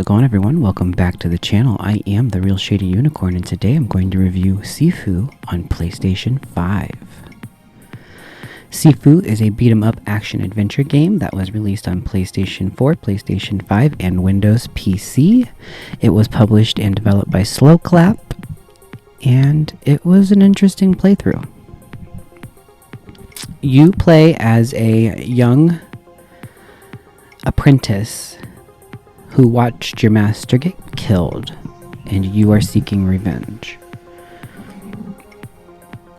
it going, everyone? Welcome back to the channel. I am the RealShadyUnicorn, and today I'm going to review Sifu on PlayStation 5. Sifu is a beat-em-up action-adventure game that was released on PlayStation 4, PlayStation 5, and Windows PC. It was published and developed by Slowclap, and it was an interesting playthrough. You play as a young apprentice who watched your master get killed, and you are seeking revenge.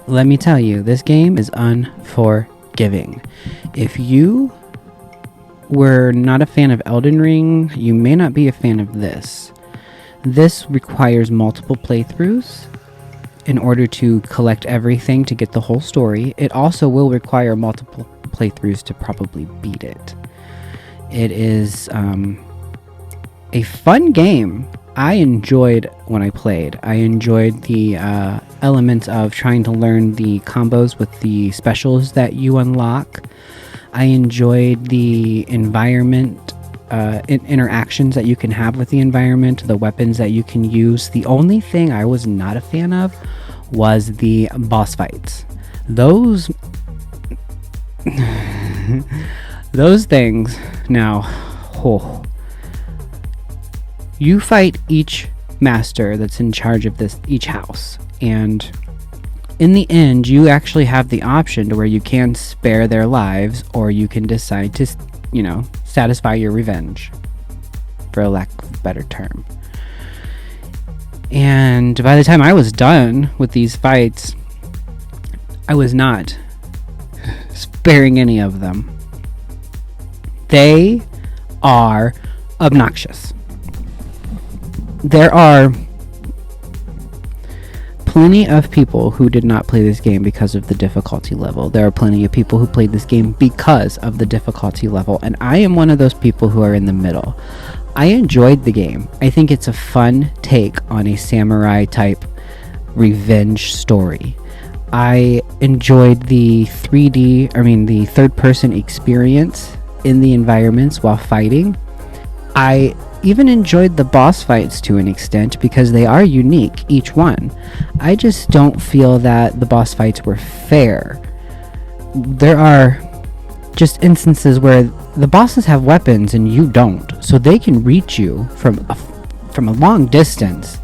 Let me tell you, this game is unforgiving. If you were not a fan of Elden Ring, you may not be a fan of this. This requires multiple playthroughs in order to collect everything to get the whole story. It also will require multiple playthroughs to probably beat it. It is a fun game. I enjoyed when I played. I enjoyed the elements of trying to learn the combos with the specials that you unlock. I enjoyed the environment interactions that you can have with the environment, the weapons that you can use. The only thing I was not a fan of was the boss fights. Those things now. You fight each master that's in charge of each house, and in the end you actually have the option to where you can spare their lives, or you can decide to, satisfy your revenge, for a lack of a better term. And by the time I was done with these fights, I was not sparing any of them. They are obnoxious. There are plenty of people who did not play this game because of the difficulty level. There are plenty of people who played this game because of the difficulty level, and I am one of those people who are in the middle. I enjoyed the game. I think it's a fun take on a samurai type revenge story. I enjoyed the the third person experience in the environments while fighting. I even enjoyed the boss fights to an extent because they are unique, each one. I just don't feel that the boss fights were fair. There are just instances where the bosses have weapons and you don't, so they can reach you from a long distance,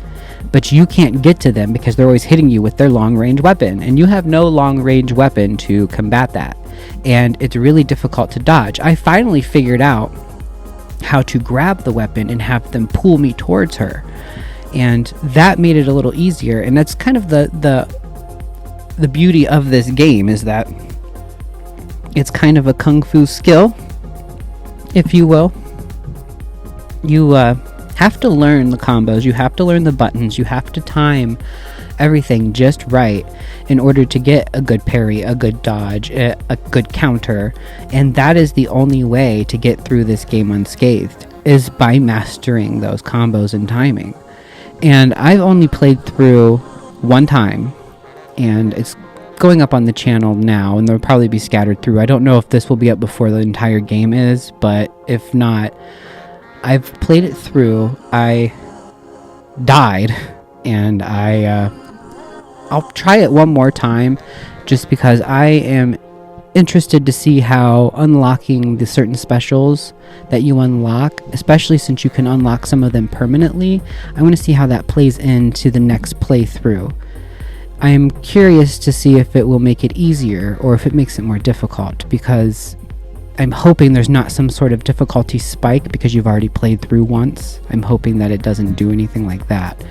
but you can't get to them because they're always hitting you with their long range weapon, and you have no long range weapon to combat that, and it's really difficult to dodge. I finally figured out how to grab the weapon and have them pull me towards her, and that made it a little easier. And that's kind of the beauty of this game, is that it's kind of a kung fu skill, if you will. You have to learn the combos, you have to learn the buttons, you have to time everything just right in order to get a good parry, a good dodge, a good counter. And that is the only way to get through this game unscathed, is by mastering those combos and timing. And I've only played through one time, and it's going up on the channel now, and they'll probably be scattered through. I don't know if this will be up before the entire game is, but if not, I've played it through. I died, and I'll try it one more time just because I am interested to see how unlocking the certain specials that you unlock, especially since you can unlock some of them permanently, I want to see how that plays into the next playthrough. I am curious to see if it will make it easier or if it makes it more difficult, because I'm hoping there's not some sort of difficulty spike because you've already played through once. I'm hoping that it doesn't do anything like that.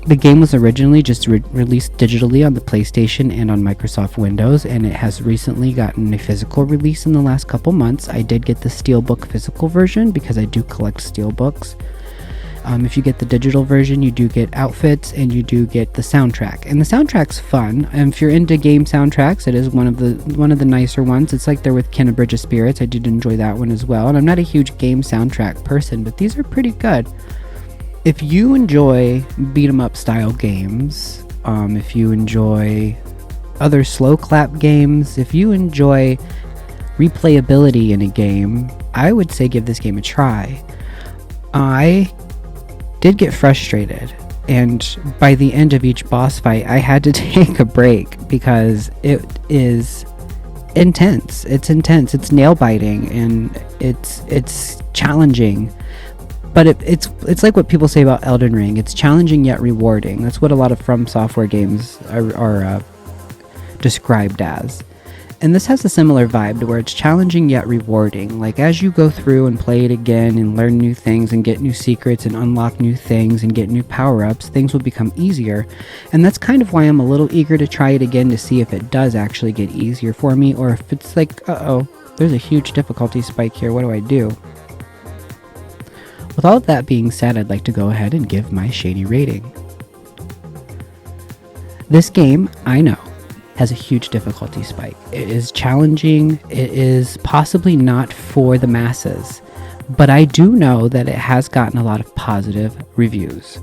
The game was originally just released digitally on the PlayStation and on Microsoft Windows, and it has recently gotten a physical release in the last couple months. I did get the Steelbook physical version because I do collect Steelbooks. If you get the digital version, you do get outfits and you do get the soundtrack, and the soundtrack's fun. And if you're into game soundtracks, it is one of the nicer ones. It's like they're with Ken, A Bridge of Spirits. I did enjoy that one as well, and I'm not a huge game soundtrack person, but these are pretty good. If you enjoy beat-em-up style games, if you enjoy other slow clap games, if you enjoy replayability in a game, I would say give this game a try. I did get frustrated, and by the end of each boss fight, I had to take a break because it is intense. It's intense. It's nail biting, and it's challenging. But it's like what people say about Elden Ring. It's challenging yet rewarding. That's what a lot of From Software games are described as. And this has a similar vibe to where it's challenging yet rewarding. Like, as you go through and play it again and learn new things and get new secrets and unlock new things and get new power-ups, things will become easier. And that's kind of why I'm a little eager to try it again to see if it does actually get easier for me, or if it's like, uh-oh, there's a huge difficulty spike here, what do I do? With all of that being said, I'd like to go ahead and give my shady rating. This game, I know, has a huge difficulty spike. It is challenging. It is possibly not for the masses, but I do know that it has gotten a lot of positive reviews.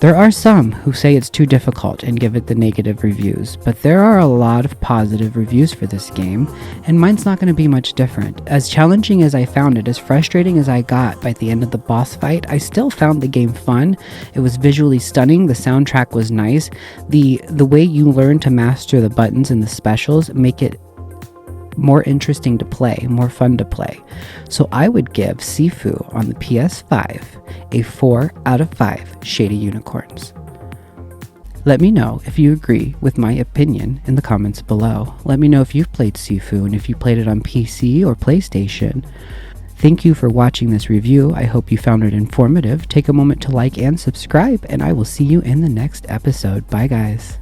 There are some who say it's too difficult and give it the negative reviews, but there are a lot of positive reviews for this game, and mine's not going to be much different. As challenging as I found it, as frustrating as I got by the end of the boss fight, I still found the game fun. It was visually stunning, the soundtrack was nice, the way you learn to master the buttons and the specials make it more interesting to play, more fun to play. So I would give Sifu on the PS5 a 4 out of 5 Shady Unicorns. Let me know if you agree with my opinion in the comments below. Let me know if you've played Sifu and if you played it on PC or PlayStation. Thank you for watching this review. I hope you found it informative. Take a moment to like and subscribe, and I will see you in the next episode. Bye, guys.